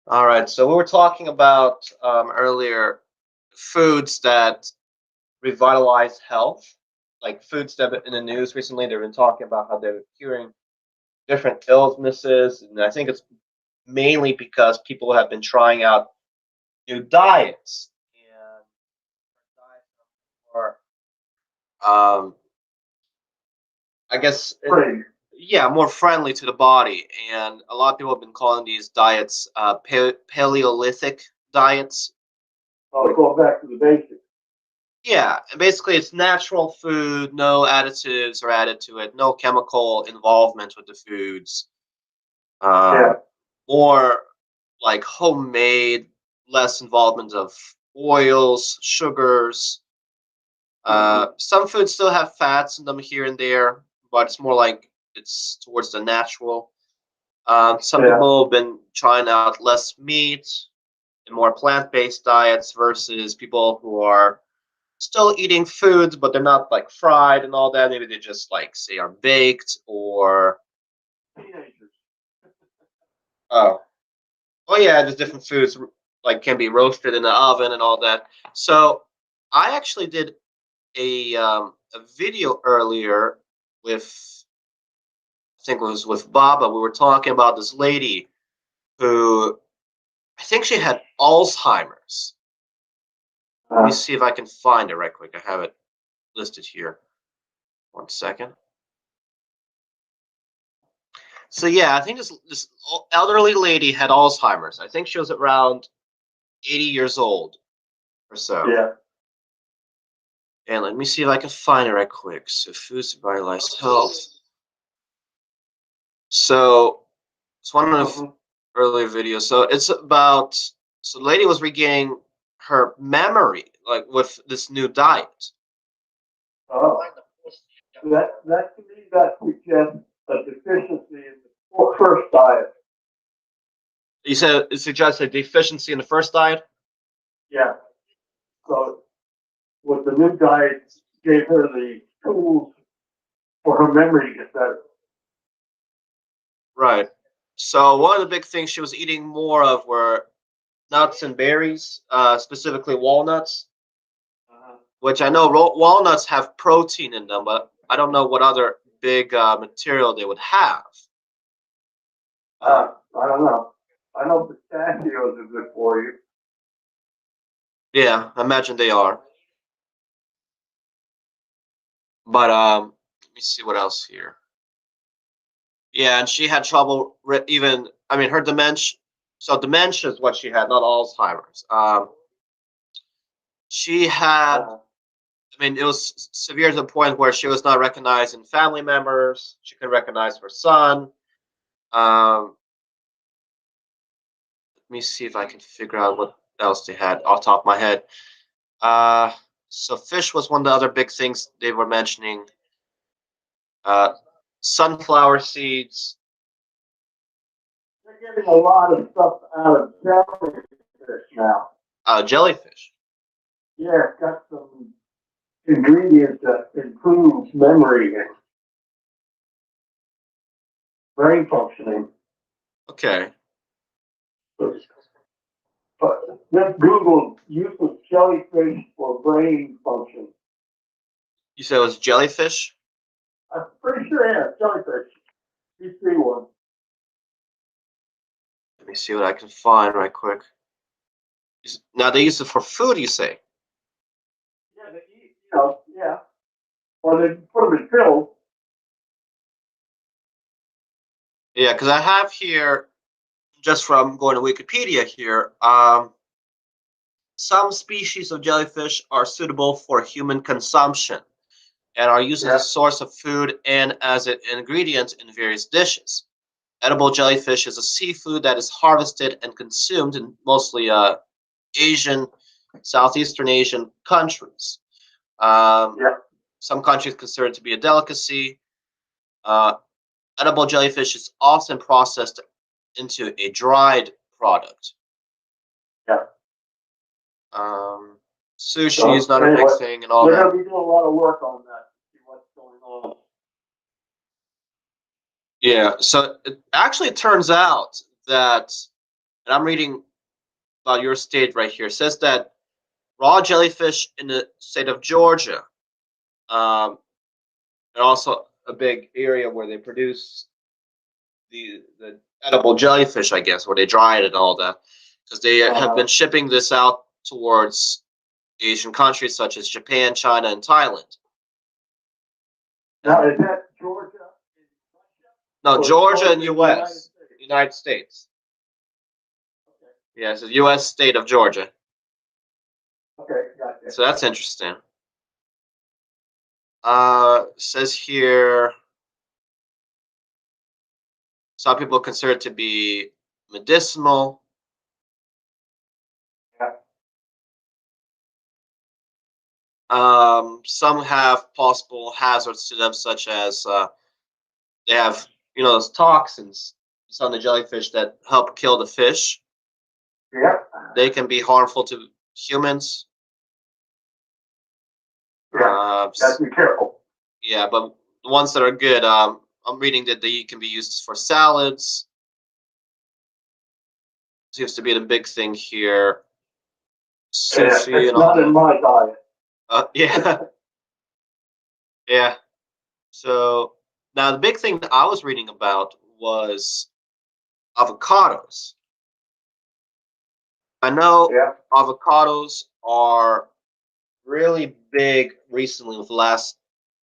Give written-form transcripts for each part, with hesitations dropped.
All right. So we were talking about earlier foods that revitalize health, like foods that in the news recently. They've been talking about how they're curing different illnesses, and I think it's mainly because people have been trying out new diets and diets are more, I guess, Right. yeah, more friendly to the body. And a lot of people have been calling these diets Paleolithic diets. I'll go back to the basics. Yeah, basically it's natural food, no additives are added to it, no chemical involvement with the foods. Yeah. Um, More like homemade, less involvement of oils, sugars. Some foods still have fats in them here and there, but it's more like it's towards the natural. Some Yeah. people have been trying out less meat and more plant-based diets versus people who are still eating foods, but they're not like fried and all that. Maybe they just like say are baked or Teenagers. oh yeah, there's different foods like can be roasted in the oven and all that. So I actually did a video earlier with I think it was with Baba. We were talking about this lady who I think she had Alzheimer's. Let me Uh, see if I can find it right quick. I have it listed here. One second. So yeah, I think this elderly lady had Alzheimer's. I think she was around 80 years old or so. yeah. And let me see if I can find it right quick. So foods to vitalize health. So it's one of the Mm-hmm. earlier videos. So it's about so the lady was regaining her memory like with this new diet. Oh, that to me that suggests a deficiency in the first diet. You said it suggests a deficiency in the first diet? Yeah. So what the new diet gave her the tools for her memory to get better. Right. So one of the big things she was eating more of were nuts and berries, specifically walnuts, Uh-huh. which I know walnuts have protein in them, but I don't know what other big material they would have. Uh, I don't know. I know pistachios are good for you. yeah, I imagine they are. But let me see what else here. Yeah, and she had trouble even. I mean, her dementia. So dementia is what she had, not Alzheimer's. She had. Uh, I mean, it was severe to the point where she was not recognizing family members. She couldn't recognize her son. Let me see if I can figure out what else they had off the top of my head. Uh, so fish was one of the other big things they were mentioning. Uh, Sunflower seeds, they're getting a lot of stuff out of jellyfish now. jellyfish. Yeah, it's got some ingredients that improve memory and brain functioning. Okay. But just Google use of jellyfish for brain function. You said it was jellyfish? I'm pretty sure, yeah, jellyfish. You see one. Let me see what I can find right quick. Now they use it for food, you say? Yeah, they eat, yeah. Or they put them in pills. Yeah, because I have here, just from going to Wikipedia here, some species of jellyfish are suitable for human consumption and are used as a Yeah, source of food and as an ingredient in various dishes. Edible jellyfish is a seafood that is harvested and consumed in mostly Asian, Southeastern Asian countries. Um, yeah, some countries consider it to be a delicacy. Uh, Edible jellyfish is often processed into a dried product. yeah. Um, Sushi is So not a big anyway, thing and all they're that. going to be doing a lot of work on that to see what's going on. Yeah, so it actually turns out that and I'm reading about your state right here. It says that raw jellyfish in the state of Georgia, um, and also a big area where they produce the edible jellyfish, I guess, where they dry it and all that, because they have Uh, been shipping this out towards Asian countries such as Japan, China, and Thailand. Now, is that Georgia in Russia No, or Georgia and Georgia in the United U.S. States? United States. Okay, Yes, the U.S. state of Georgia. okay, gotcha. So that's interesting. Says here some people consider it to be medicinal. Yeah, Some have possible hazards to them, such as they have, those toxins on the jellyfish that help kill the fish. yeah, They can be harmful to humans. yeah. Uh, Gotta be careful. yeah, but the ones that are good, I'm reading that they can be used for salads. Seems to be the big thing here. Yeah, Sushi it's and all not in that. my diet. Yeah, yeah. So now the big thing that I was reading about was avocados. I know Yeah, avocados are really big recently with the last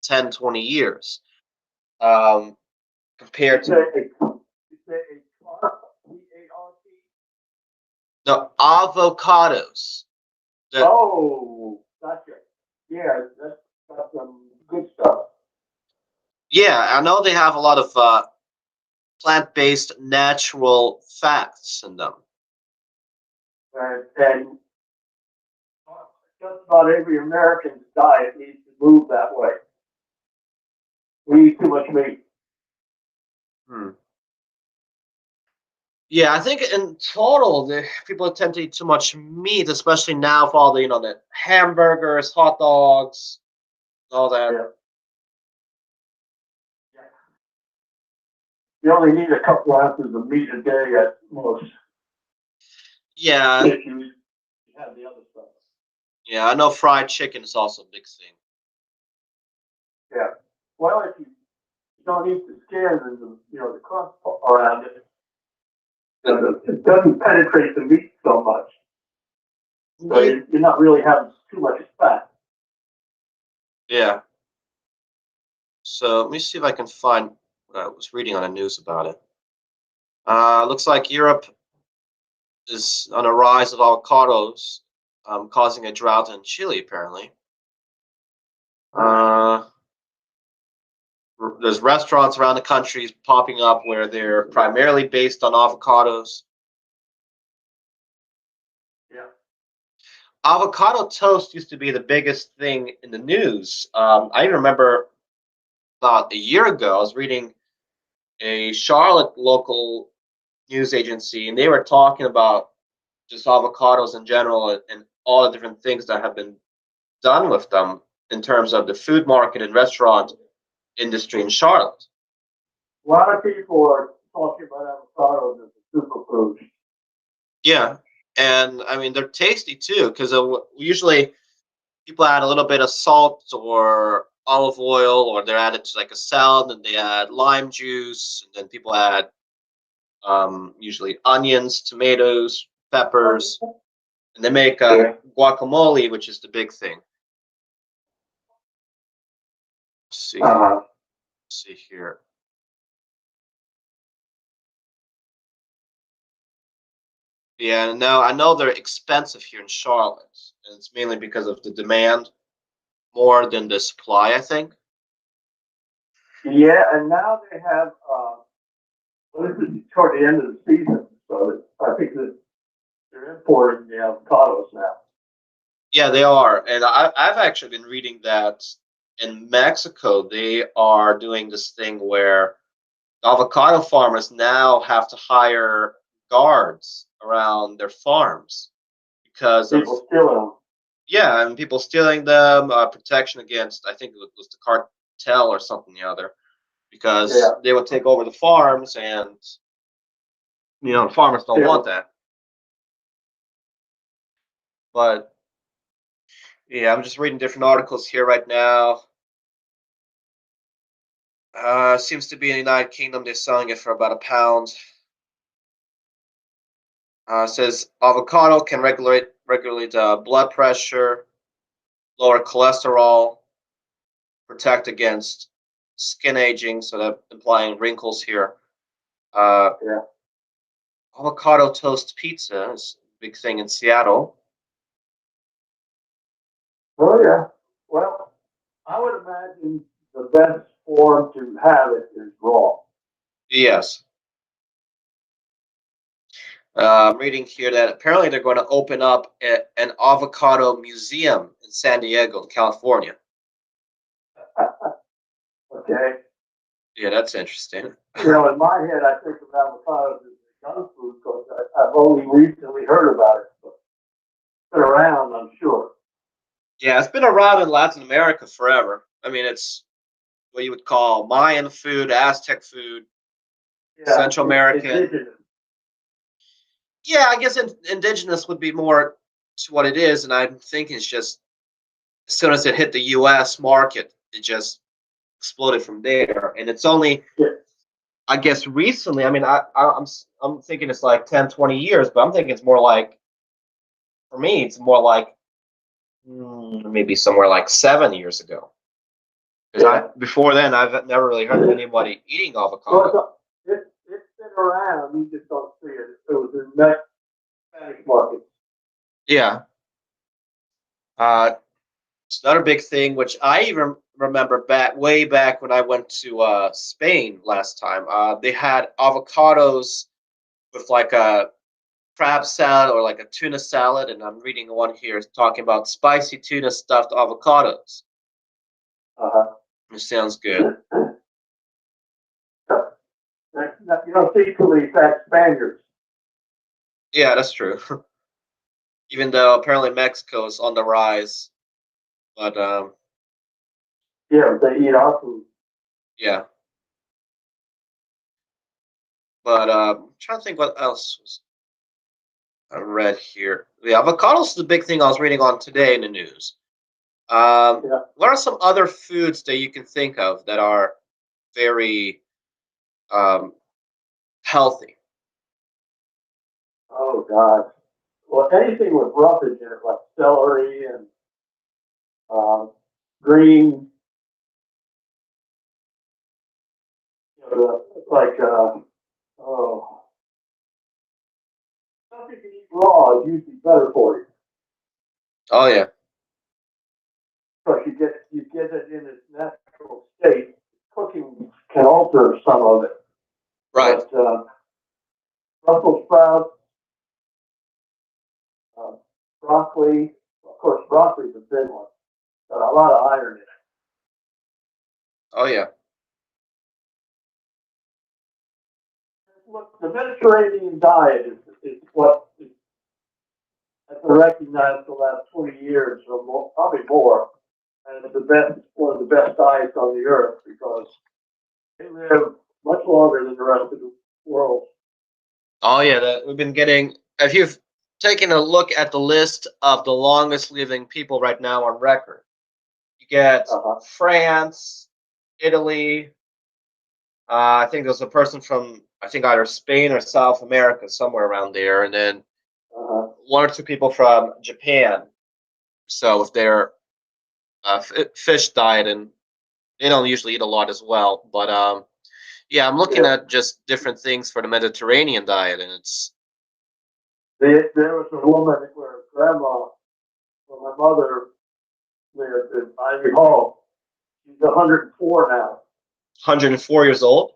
10, 20 years, um, you compared say to you say a carp, C-A-R-P? the avocados. The, Oh, gotcha. Yeah, that's got some good stuff. yeah, I know they have a lot of plant-based natural fats in them. And just about every American's diet needs to move that way. We eat too much meat. Hmm. Yeah, I think in total, the people tend to eat too much meat, especially now for all the hamburgers, hot dogs, all that. Yeah. You only need a couple ounces of meat a day at most. Yeah, If you have the other stuff. yeah, I know fried chicken is also a big thing. Yeah. Well, if you don't eat the skin and the crust around it, it doesn't penetrate the meat so much. So Ye- you're not really having too much fat. Yeah. So let me see if I can find what I was reading on the news about it. Looks like Europe is on a rise of avocados, causing a drought in Chile, apparently. Uh, there's restaurants around the country popping up where they're primarily based on avocados. Yeah. Avocado toast used to be the biggest thing in the news. I remember about a year ago, I was reading a Charlotte local news agency, and they were talking about just avocados in general and all the different things that have been done with them in terms of the food market and restaurant industry in Charlotte. A lot of people are talking about avocados as a superfood. Yeah, and I mean they're tasty too because usually people add a little bit of salt or olive oil, or they're added to like a salad, and they add lime juice, and then people add usually onions, tomatoes, peppers, and they make Yeah. guacamole, which is the big thing. Let's see, Uh-huh. see here. Yeah, no, I know they're expensive here in Charlotte, and it's mainly because of the demand more than the supply, I think. Yeah, and now they have, well, this is toward the end of the season, so I think that they're importing the avocados now. Yeah, they are, and I've actually been reading that in Mexico they are doing this thing where avocado farmers now have to hire guards around their farms because of, People stealing them. yeah, and people stealing them, protection against, I think it was the cartel or something the other, because Yeah, they would take over the farms, and farmers don't want steal, that. But yeah, I'm just reading different articles here right now. Seems to be in the United Kingdom they're selling it for about a pound. Says avocado can regulate blood pressure, lower cholesterol, protect against skin aging, so that implying wrinkles here. Yeah. Avocado toast pizza is a big thing in Seattle. Oh yeah. Well, I would imagine the best form to have it is raw. Yes. I'm reading here that apparently they're going to open up an avocado museum in San Diego, California. Okay. Yeah, that's interesting. You know, in my head, I think of avocados as a junk food because I've only recently heard about it. But it's been around, I'm sure. Yeah, it's been around in Latin America forever. I mean, it's what you would call Mayan food, Aztec food, Yeah, Central it's American. indigenous. Yeah, I guess indigenous would be more to what it is, and I'm thinking it's just as soon as it hit the U.S. market, it just exploded from there. And it's only, Yeah. I guess, recently. I mean, I'm thinking it's like 10, 20 years, but I'm thinking it's more like, for me, it's more like maybe somewhere like 7 years ago. Because Yeah. before then, I've never really heard of anybody eating avocado. Well, it's been around. You just don't see it. It was in Mexican market. Yeah. Uh, it's another big thing, which I even remember way back when I went to Spain last time. They had avocados with like a crab salad or like a tuna salad, and I'm reading one here talking about spicy tuna stuffed avocados. Uh-huh. It sounds good. You don't see too many fat Spaniards. Yeah, that's true. Even though apparently Mexico is on the rise, but Yeah, they eat our food. yeah. But I'm trying to think what else was I read here. The avocados is the big thing I was reading on today in the news. Yeah. What are some other foods that you can think of that are very um, healthy? Oh God. Well, anything with roughage in it, like celery and um, green, like oh, stuff you can eat raw is usually better for you Oh yeah, because you get it in its natural state. Cooking can alter some of it, right. but Brussels sprouts, uh, broccoli. Of course, broccoli's a big one. Got a lot of iron in it. Oh yeah. Look, the Mediterranean diet is what has been recognized the last 20 years or more, probably more, as the best, one of the best diets on the earth because they live much longer than the rest of the world. Oh yeah. We've been getting. If you've taken a look at the list of the longest living people right now on record, you get Uh-huh. France, Italy. I think there's a person from I think either Spain or South America, somewhere around there, and then Uh-huh. one or two people from Japan. So if they're fish diet, and they don't usually eat a lot as well. But yeah, I'm looking Yeah. at just different things for the Mediterranean diet, and it's There was a woman where grandma, where my mother lived in Ivy Hall. She's 104 now. 104 years old.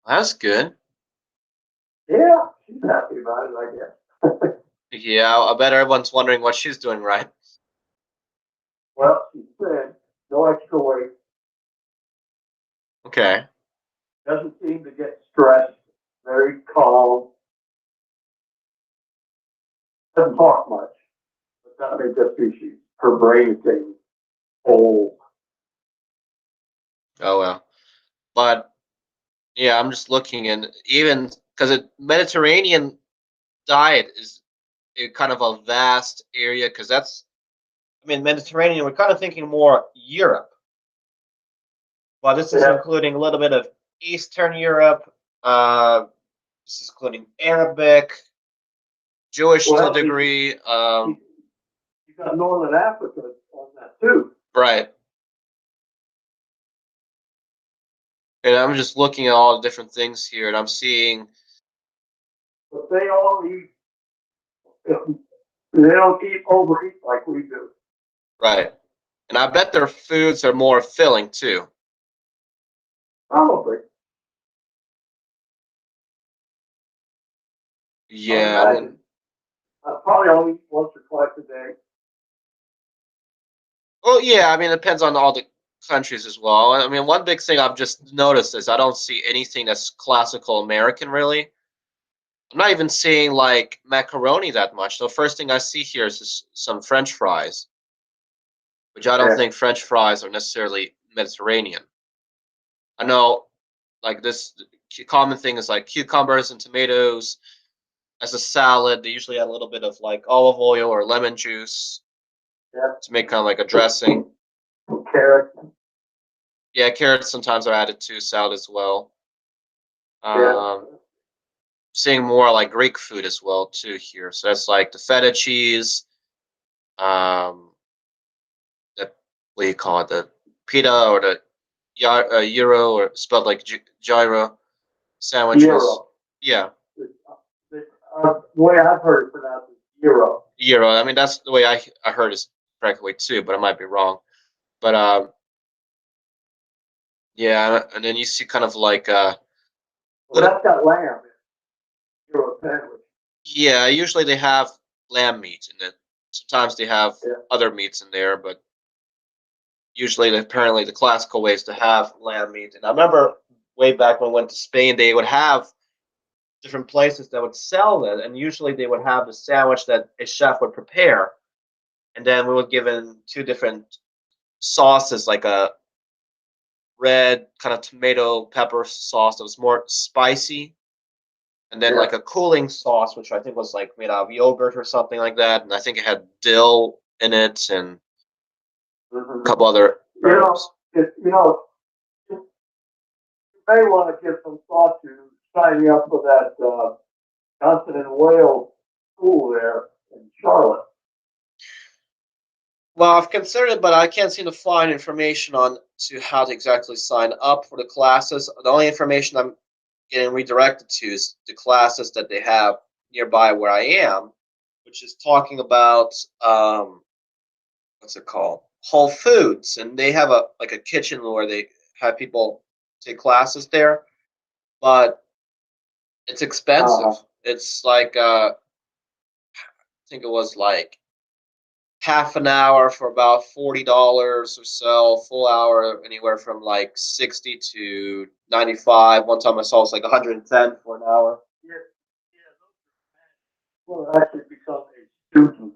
That's good. Yeah, she's happy about it, I guess. Yeah, I bet everyone's wondering what she's doing right. Well, she's thin, no extra weight, Okay. doesn't seem to get stressed, very calm, doesn't talk much. But that may just be her brain is getting old. Oh well. But yeah, I'm just looking, and even because the Mediterranean diet is a kind of a vast area because that's, I mean, Mediterranean. We're kind of thinking more Europe, but this is Yeah. including a little bit of Eastern Europe. Uh, this is including Arabic, Jewish to a Well, degree. you got Northern Africa on that too. Right. And I'm just looking at all the different things here, and I'm seeing But they all eat. They don't eat overeat like we do. right, and I bet their foods are more filling too. Probably. I Yeah, I mean, imagine. Probably only eat once or twice a day. well, yeah, I mean, it depends on all the countries as well. I mean, one big thing I've just noticed is I don't see anything that's classical American really. I'm not even seeing like macaroni that much. The first thing I see here is some French fries, which I don't Yeah. think French fries are necessarily Mediterranean. I know, like this common thing is like cucumbers and tomatoes as a salad. They usually add a little bit of like olive oil or lemon juice Yeah. to make kind of like a dressing. Carrot. Yeah, carrots sometimes are added to salad as well. Yeah. Seeing more like Greek food as well too here. So that's like the feta cheese, um, the what do you call it, the pita or the gyro or spelled like gyro sandwiches. Euro. Yeah, The way I've heard it pronounced is euro. gyro. I mean that's the way I heard it correct way too, but I might be wrong. But yeah, and then you see kind of like Well, little, that's got lamb in euro sandwich. yeah. Usually they have lamb meat in it. Sometimes they have Yeah. other meats in there, but usually apparently the classical way is to have lamb meat. And I remember way back when I went to Spain, they would have different places that would sell it, and usually they would have the sandwich that a chef would prepare, and then we were given two different sauces, like a red kind of tomato pepper sauce that was more spicy, and then Yeah. like a cooling sauce, which I think was like made out of yogurt or something like that, and I think it had dill in it and a Mm-hmm. couple other herbs. You know, you may want to give some thought to signing up for that Johnson and Wales school there in Charlotte. Well, I've considered it, but I can't seem to find information on to how to exactly sign up for the classes. The only information I'm getting redirected to is the classes that they have nearby where I am, which is talking about what's it called? Whole Foods, and they have a like a kitchen where they have people take classes there, but it's expensive. Uh, It's like I think it was like half an hour for about $40 or so, full hour anywhere from like 60 to 95. One time I saw it was like 110 for an hour. yeah, well, actually become a student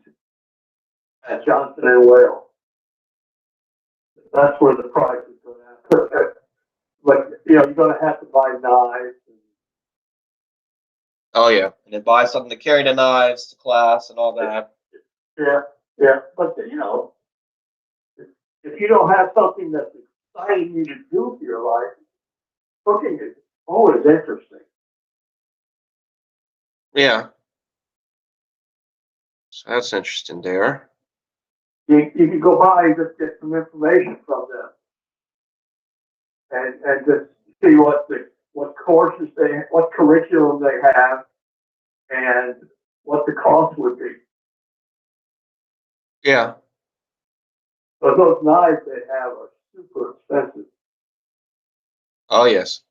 at Johnson and Wales. That's where the price is going to have to. But you're going to have to buy knives. Oh yeah, and then buy something to carry the knives to class and all that. Yeah, yeah. But if you don't have something that's exciting you to do for your life, cooking is always interesting. Yeah, so that's interesting there. You can go by and just get some information from them, and just see what courses what curriculum they have, and what the cost would be. Yeah. So those knives they have are super expensive, Oh yes.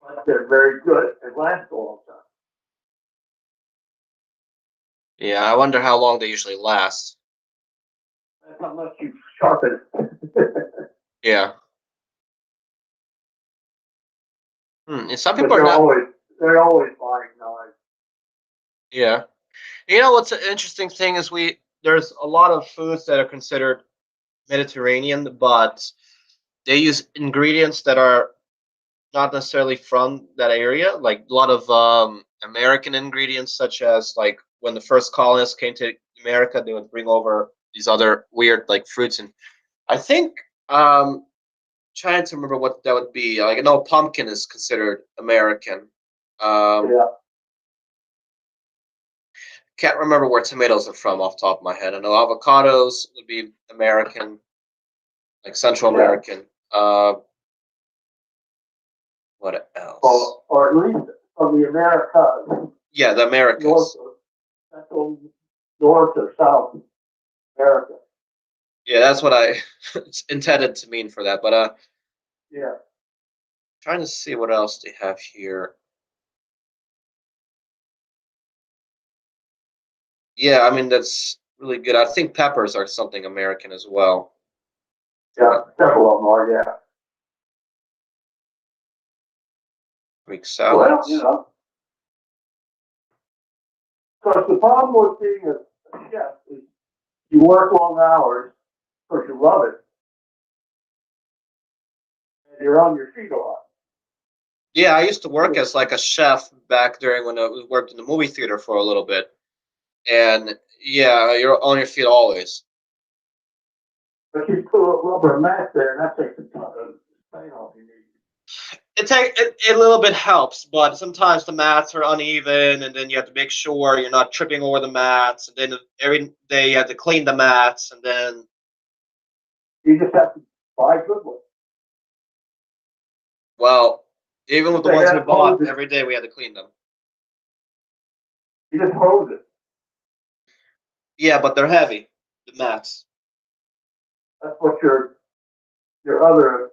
but they're very good and last a long time. Yeah, I wonder how long they usually last. That's how much you sharpen it. Yeah. And some But people are not. they're always buying knives. Yeah. You know what's an interesting thing is there's a lot of foods that are considered Mediterranean, but they use ingredients that are not necessarily from that area. Like a lot of American ingredients, such as like when the first colonists came to America, they would bring over these other weird like fruits, and I think trying to remember what that would be. Like I know pumpkin is considered American. Um, Yeah, can't remember where tomatoes are from off the top of my head. I know avocados would be American, like Central yeah. American. What else? Or at least from the Americas, Yeah, the North, Americas. Central, North or South America. Yeah, that's what I it's intended to mean for that. But Yeah. trying to see what else they have here. Yeah, I mean that's really good. I think peppers are something American as well. Yeah, several of them are, yeah. Greek Well, salads. because the problem with being a chef is you work long hours because you love it, and you're on your feet a lot. Yeah, I used to work as like a chef back during when I worked in the movie theater for a little bit, and yeah, you're on your feet always. But you put a rubber mat there, and that takes a ton of strain off you need. It a little bit helps, but sometimes the mats are uneven, and then you have to make sure you're not tripping over the mats. And then every day you have to clean the mats, and then You just have to buy good ones. well, even with the They ones we have bought, hoses. every day we had to clean them. You just hose it. Yeah, but they're heavy, the mats. That's what your other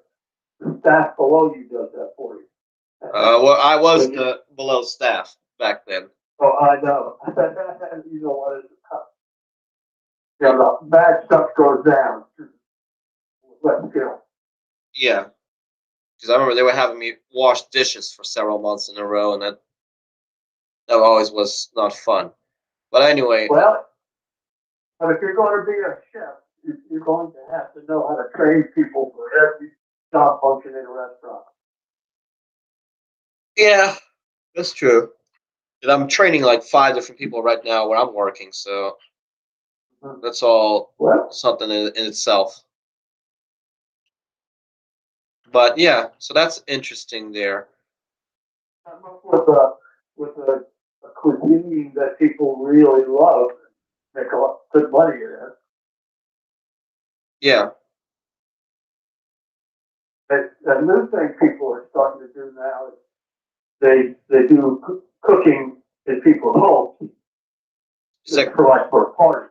staff below you does that for you. Well, I was When you, the below staff back then. oh, I know. You know what it is. Yeah, the bad stuff goes down. Let's go. Yeah, because I remember they were having me wash dishes for several months in a row, and that always was not fun. But anyway, Well, but if you're going to be a chef, you're going to have to know how to train people for every job function in a restaurant. yeah, that's true. And I'm training like 5 different people right now where I'm working, so Mhm. that's all Well, something in itself. But yeah, so that's interesting there. come up with a cuisine that people really love, make a lot good money in it. Yeah, The new thing people are starting to do now is they do cooking in people's homes it's like for like for a party.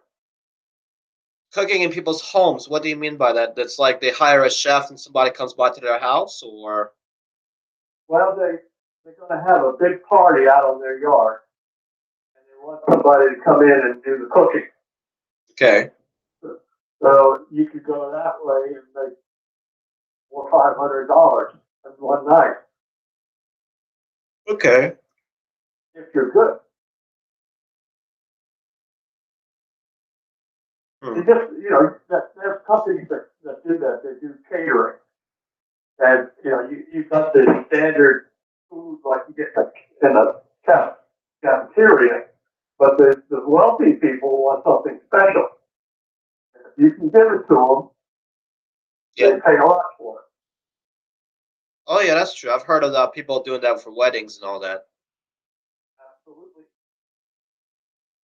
cooking in people's homes. What do you mean by that? That's like they hire a chef and somebody comes by to their house, or Well, they're going to have a big party out on their yard, and they want somebody to come in and do the cooking. okay, So you could go that way and make $400-500 in one night okay. if you're good. You Hmm. just there's companies that do that. They do catering, and you've got the standard food like you get in a cafeteria, but the wealthy people want something special. If you can give it to them, Yeah. they pay a lot for it. Oh yeah, that's true. I've heard of that people doing that for weddings and all that. Absolutely.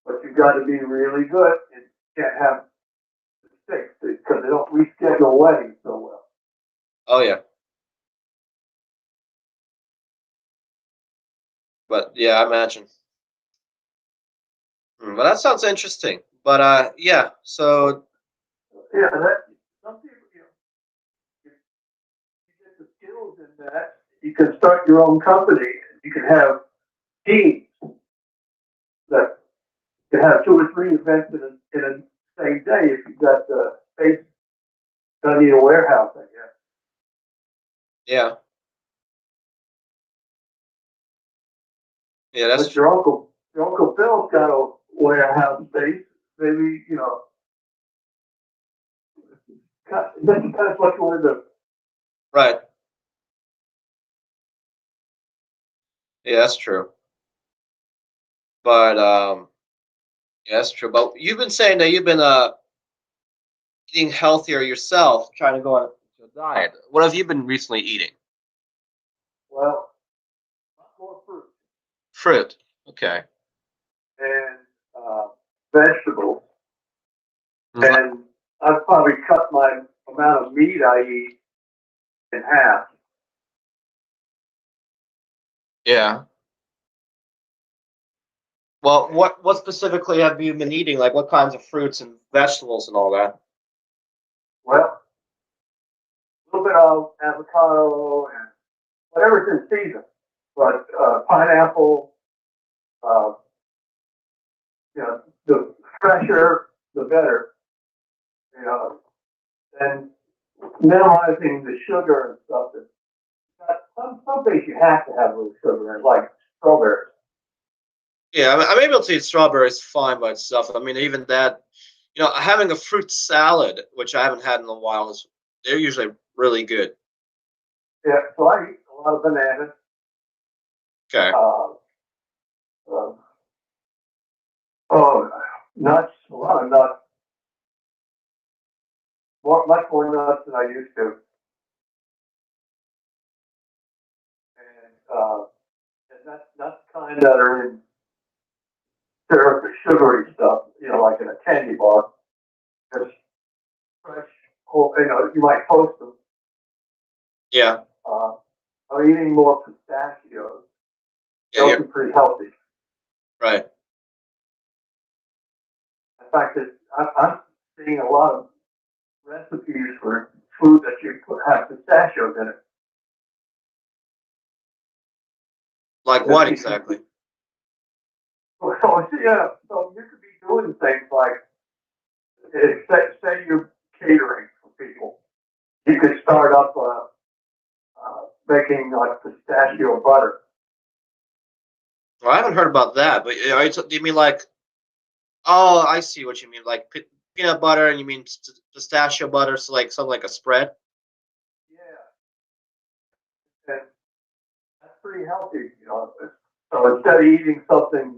But you've got to be really good and can't have mistakes because they don't reschedule weddings so well. Oh yeah, but yeah, I imagine. But that sounds interesting. But yeah. So Yeah, some people, if you get the skills in that, you can start your own company. You can have teams that can have 2 or 3 events in a same day if you've got the space. Gonna need a warehouse, I guess. yeah, yeah, that's But true. your uncle Bill's got a warehouse space. Maybe this depends what you want to do. Right. Yeah, that's true. But yeah, that's true. But you've been saying that you've been eating healthier yourself, trying to go on a diet. What have you been recently eating? Well, more fruit Fruit. Okay. and vegetables, Mhm. and I've probably cut my amount of meat I eat in half. Yeah. Well, what specifically have you been eating? Like what kinds of fruits and vegetables and all that? Well, a little bit of avocado and whatever's in season, but pineapple, uh, the fresher, the better, you know, and minimizing the sugar and stuff. Some things you have to have a little sugar in, like strawberries. Yeah, I'm able to eat strawberries fine by itself. I mean, even that, having a fruit salad, which I haven't had in a while, is they're usually really good. Yeah, so I eat a lot of bananas, Okay. uh, uh, oh, nuts, a lot of nuts, much more nuts than I used to. And that's the kind that are in syrup or sugary stuff, like in a candy bar. Just fresh, whole, you might toast them. Yeah. Uh, I'm eating more pistachios. Yeah. Those are pretty healthy. Right. In fact, I'm seeing a lot of recipes for food that you have pistachios in it. Like what exactly? So yeah, so you could be doing things like, say you're catering for people. You could start up making like pistachio butter. Well, I haven't heard about that, but do you mean like? Oh, I see what you mean. Like peanut butter, and you mean pistachio butter, so like something like a spread. Yeah, and that's pretty healthy. So instead of eating something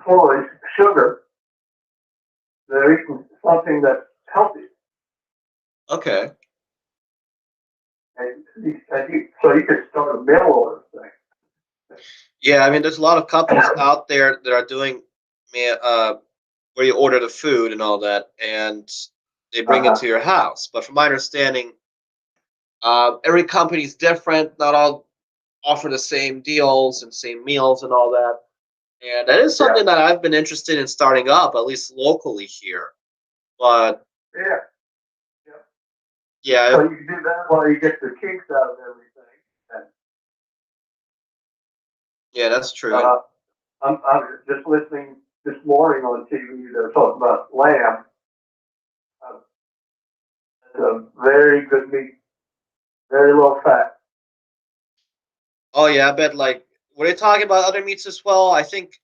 full of sugar, they're eating something that's healthy. Okay. So you could start a mail order thing. Yeah, I mean, there's a lot of companies out there that are doing, where you order the food and all that, and they bring it Uh-huh. to your house. But from my understanding, every company's different. Not all offer the same deals and same meals and all that. And that is Yeah, something that I've been interested in starting up, at least locally here. But yeah, yeah. yeah, So you can do that while you get the kinks out of everything. And yeah, that's true. And uh, I'm just listening this morning on TV. They're talking about lamb. Uh, it's a very good meat, very low fat. oh yeah, I bet like were they talking about other meats as well? I think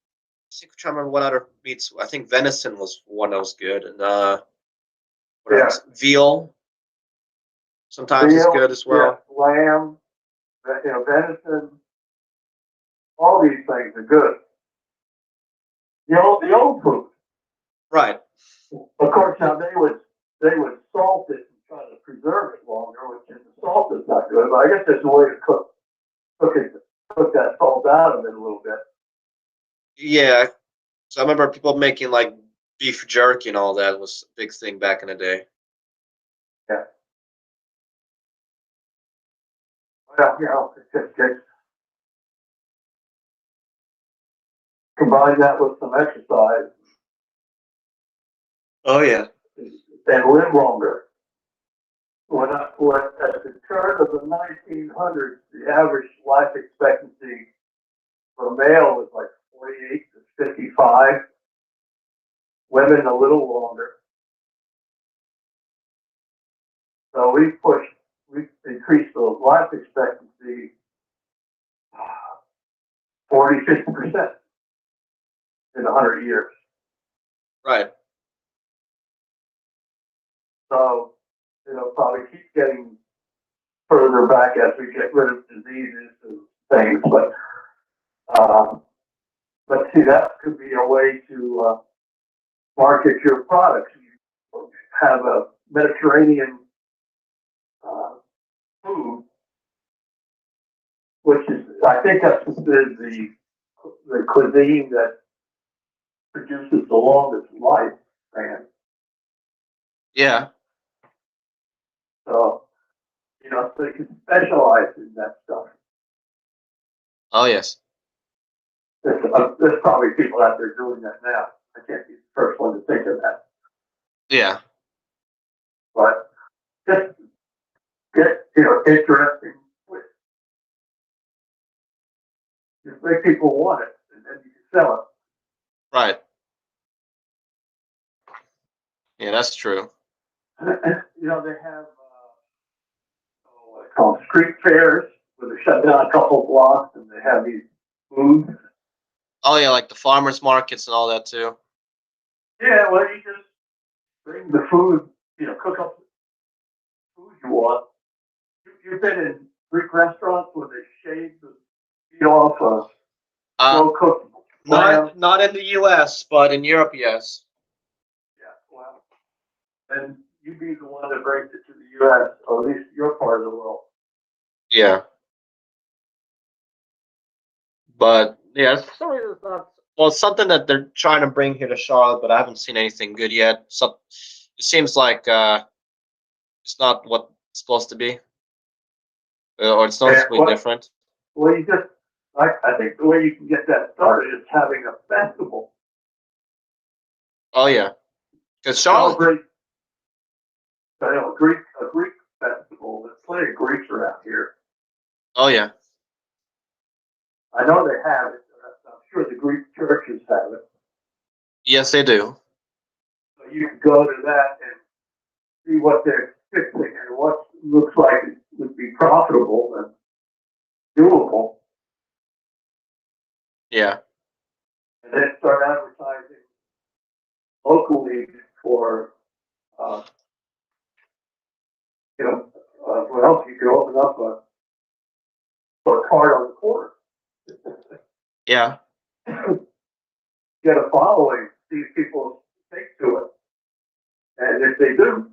I'm trying to remember what other meats. I think venison was one that was good, and what Yeah, else? Veal sometimes is veal, good as yeah, well. lamb, venison. All these things are good. The old food. Right. Of course, now they would salt it and try to preserve it longer, which is the salt is not good. But I guess there's a way to cook that salt out of it a little bit. Yeah. So I remember people making like beef jerky and all that was a big thing back in the day. Yeah. Well, it's just combine that with some exercise Oh yeah. and live longer. When at the turn of the 1900s, the average life expectancy for a male was like 48 to 55. Women a little longer. So we increased the life expectancy 40, 50% in 100 years. Right. So, probably keep getting further back as we get rid of diseases and things. But see, that could be a way to market your products. You have a Mediterranean uh, food, which is, I think that's the cuisine that produces the longest life, man. Yeah. So, so you can specialize in that stuff. Oh yes. There's probably people out there doing that now. I can't be the first one to think of that. Yeah. But just get, interesting with, just make people want it, and then you can sell Right. Yeah, that's true. it. They have what they call street fairs where they shut down a couple of blocks and they have these foods. Oh yeah, like the farmers markets and all that too. Yeah, well, you just bring the food, cook up the food you want. You've been in Greek restaurants where they shave the meat off of Uh, slow cooked lamb. not in the U.S., but in Europe, yes. Yeah, well, and you be the one that brings it to the U.S., or at least your part of the world. Yeah, but yeah, for some reason it's not. Well, it's something that they're trying to bring here to Charlotte, but I haven't seen anything good yet. So it seems like it's not what it's supposed to be, or it's Yeah, noticeably different. well, I think the way you can get that started is having a festival. Oh yeah, because Charlotte. Celebrate, a Greek festival. There's plenty of Greeks around here. Oh yeah, I know they have it. I'm sure the Greek churches have it. yes they do. So you can go to that and see what they're fixing and what looks like it would be profitable and doable, Yeah, and then start advertising locally for, uh, well, you could open up a cart on the corner, yeah, get a following, see if people take to it, and if they do,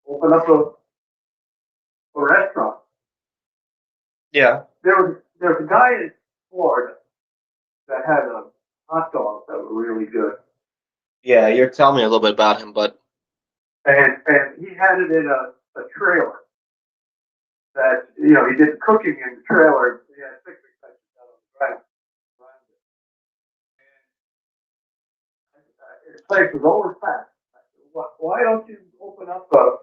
open up a restaurant. yeah, There's a guy in Florida that had a hot dogs that were really good, yeah. You're telling me a little bit about him, but and he had it in a trailer. That he did the cooking in the trailer. He had picnic benches out on the ground. And his place was always packed. Why don't you open up a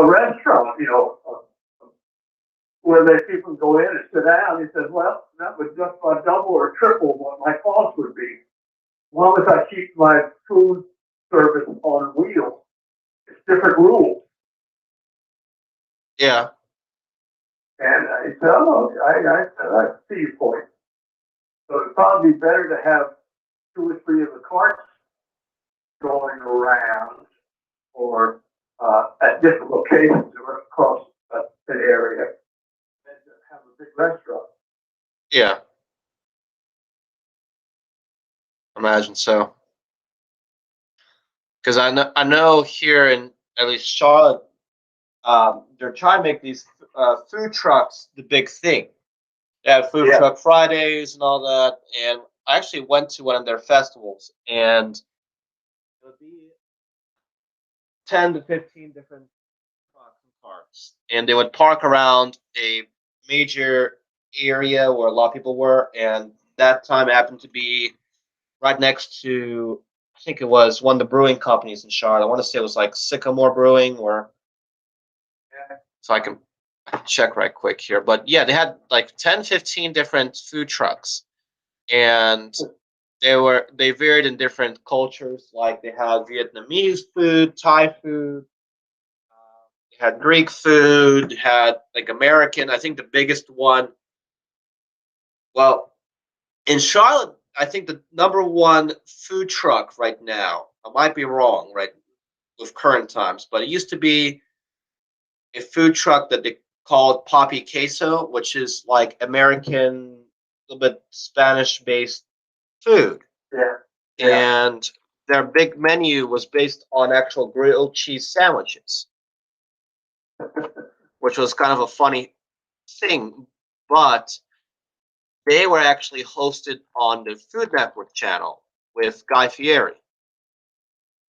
restaurant, where they people go in and sit down? He says, well, that would just about double or triple what my cost would be. As long as I keep my food service on wheels, it's different rules. yeah, And I said, oh, I see your point. So it'd probably be better to have 2 or 3 of the carts going around or at different locations across an area than to have a big restaurant. yeah. Imagine so. Because I know here in at least Charlotte, they're trying to make these food trucks the big thing. They have food Yeah. truck Fridays and all that. And I actually went to one of their festivals, and it would be 10 to 15 different trucks and cars, and they would park around a major area where a lot of people were. And that time it happened to be right next to, I think it was one of the brewing companies in Charlotte. I want to say it was like Sycamore Brewing, or so I can check right quick here. But yeah, they had like 10, 15 different food trucks, and they varied in different cultures. Like they had Vietnamese food, Thai food, they had Greek food, had like American. I think the biggest one. Well, in Charlotte, I think the number one food truck right now. I might be wrong, right, with current times, but it used to be a food truck that they called Poppy Queso, which is like American little bit Spanish-based food, Yeah. Yeah. and their big menu was based on actual grilled cheese sandwiches, which was kind of a funny thing. But they were actually hosted on the Food Network channel with Guy Fieri,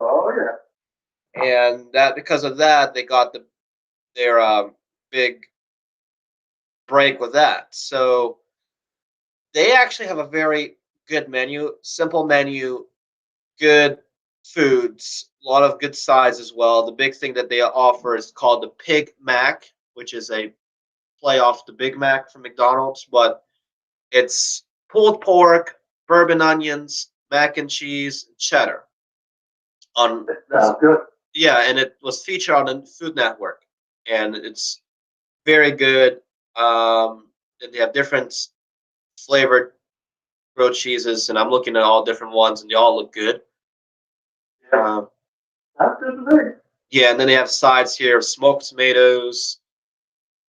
Oh yeah. and that because of that they got their big break with that. So they actually have a very good menu, simple menu, good foods, a lot of good sides as well. The big thing that they offer is called the Pig Mac, which is a play off the Big Mac from McDonald's, but it's pulled pork, bourbon onions, mac and cheese, and cheddar. On Sounds good. Yeah, and it was featured on the Food Network, and it's very good. And they have different flavored grilled cheeses, and I'm looking at all different ones, and they all look good. Yeah. Um, That's good to me. yeah, and then they have sides here: smoked tomatoes.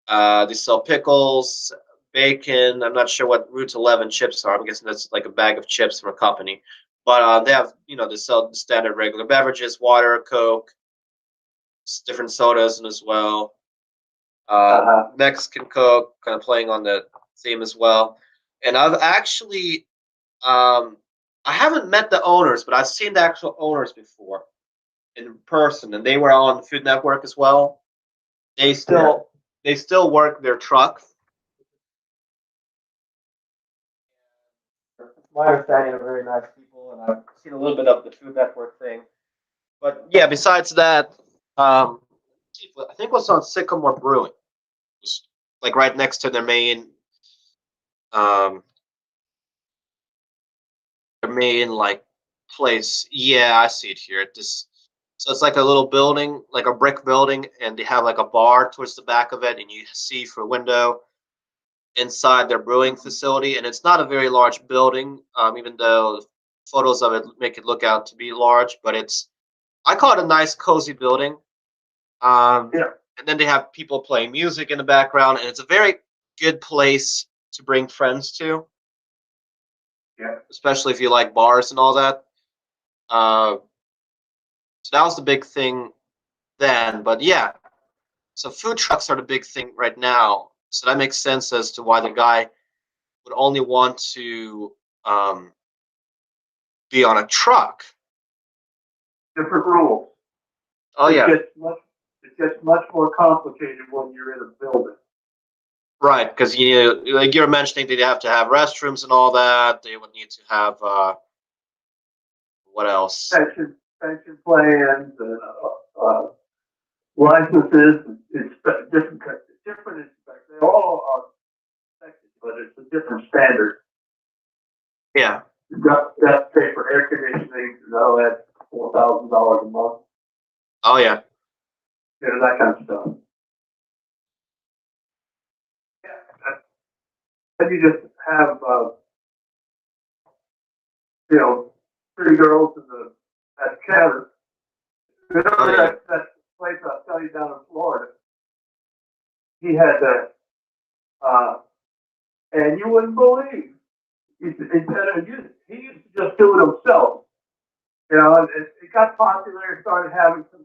They sell pickles, bacon. I'm not sure what Roots 11 chips are. I'm guessing that's like a bag of chips from a company. But they have, they sell the standard regular beverages, water, Coke, different sodas, and as well. Mexican Coke, kind of playing on the theme as well. And I've actually, I haven't met the owners, but I've seen the actual owners before in person, and they were on the Food Network as well. They still they still work their trucks. My understanding, are very nice people, and I've seen a little bit of the Food Network thing. But yeah, besides that, I think it was on Sycamore Brewing, it was like right next to um, their main like place. Yeah, I see it here. So it's like a little building, like a brick building, and they have like a bar towards the back of it, and you see through a window inside their brewing facility, and it's not a very large building, even though photos of it make it look out to be large. But I call it a nice, cozy building. Yeah. And then they have people playing music in the background, and it's a very good place to bring friends to, Yeah. especially if you like bars and all that. Uh, so that was the big thing then. But yeah, so food trucks are the big thing right now. So that makes sense as to why the guy would only want to um, be on a truck. Different rules. Oh It yeah, gets much more complicated when you're in a building. right. Because like you're mentioning, they'd have to have restrooms and all that. They would need to have what else? Pension plans and licenses, different inspections. They all are inspected, but it's a different standard. Yeah. You've got to pay for air conditioning, that's $4,000 a month. Oh yeah. That kind of stuff. Yeah. And you just have, three girls at Cabot. Oh yeah. That place I'll tell you down in Florida. He had that, and you wouldn't believe. He used to just do it himself. And it got popular, started having some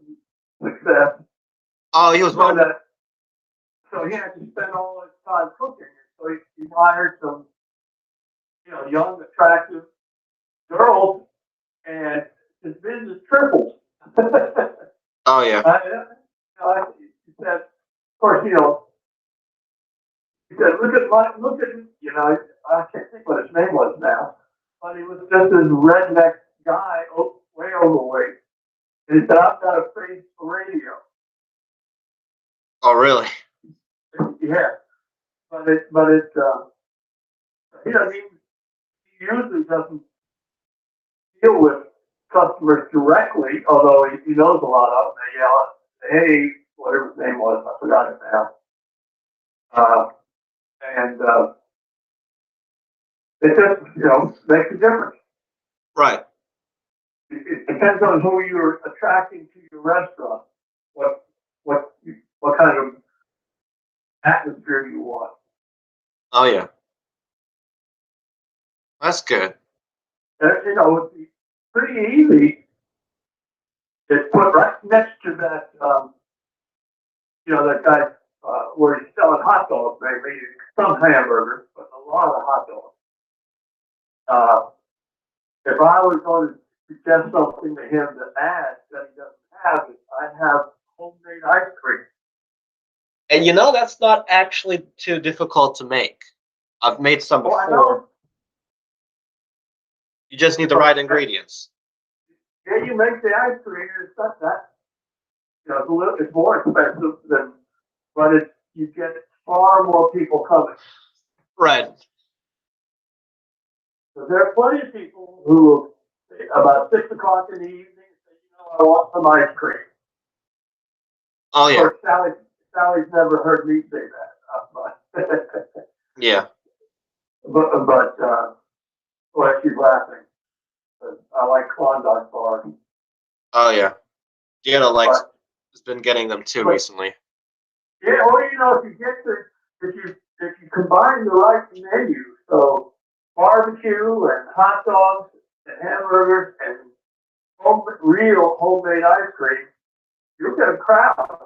success. Oh, he was one. So he had to spend all his time cooking. So he hired some, young, attractive girls, and his business tripled. Oh yeah. He said, of course, he said, look at, I can't think what his name was now, but he was just this redneck guy, way overweight. And he said, I've got a face for radio. Oh really? Yeah. But he usually doesn't deal with customers directly, although he knows a lot of them. They yell at, hey, whatever his name was, I forgot it now. And it just, makes a difference. Right. It depends on who you're attracting to your restaurant, what kind of atmosphere you want. Oh yeah. That's good. And, it's pretty easy. It's put right next to that, that guy, where he's selling hot dogs, maybe some hamburgers, but a lot of hot dogs. If I was going to suggest something to him to add that he doesn't have, I'd have homemade ice cream. And that's not actually too difficult to make. I've made some Oh, I before. know. You just need the right ingredients. Yeah, you make the ice cream, and it's not that, it's more expensive but you get far more people coming. Right. So there are plenty of people who, about 6 o'clock in the evening, say, I want some ice cream. Oh, yeah. Of course, Sally's never heard me say that. Yeah. But well, she's laughing. I like Klondike bars. Oh, yeah. Deanna But, has been getting them too recently. yeah, or if you combine the right menu, so barbecue and hot dogs and hamburgers and real homemade ice cream, you'll get a crowd.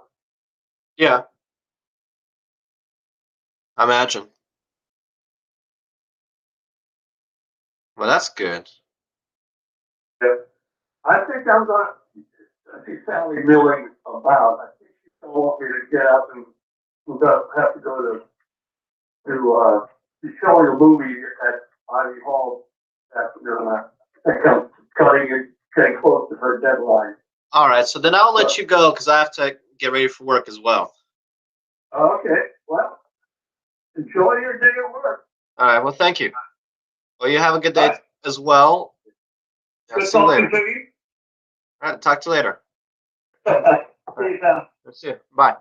Yeah. I imagine. Well, that's good. Yeah. I see Sally milling about. I think she's going to want me to get out and have to go to she's showing a movie at Ivy Hall this afternoon. I think I'm getting close to her deadline. All right, so then I'll let you go because I have to get ready for work as well. Okay, well, enjoy your day at work. All right, well, thank you. Well, you have a good day as well. Good See you later. talking to you. All right, talk to you later. See you now. See you. Bye.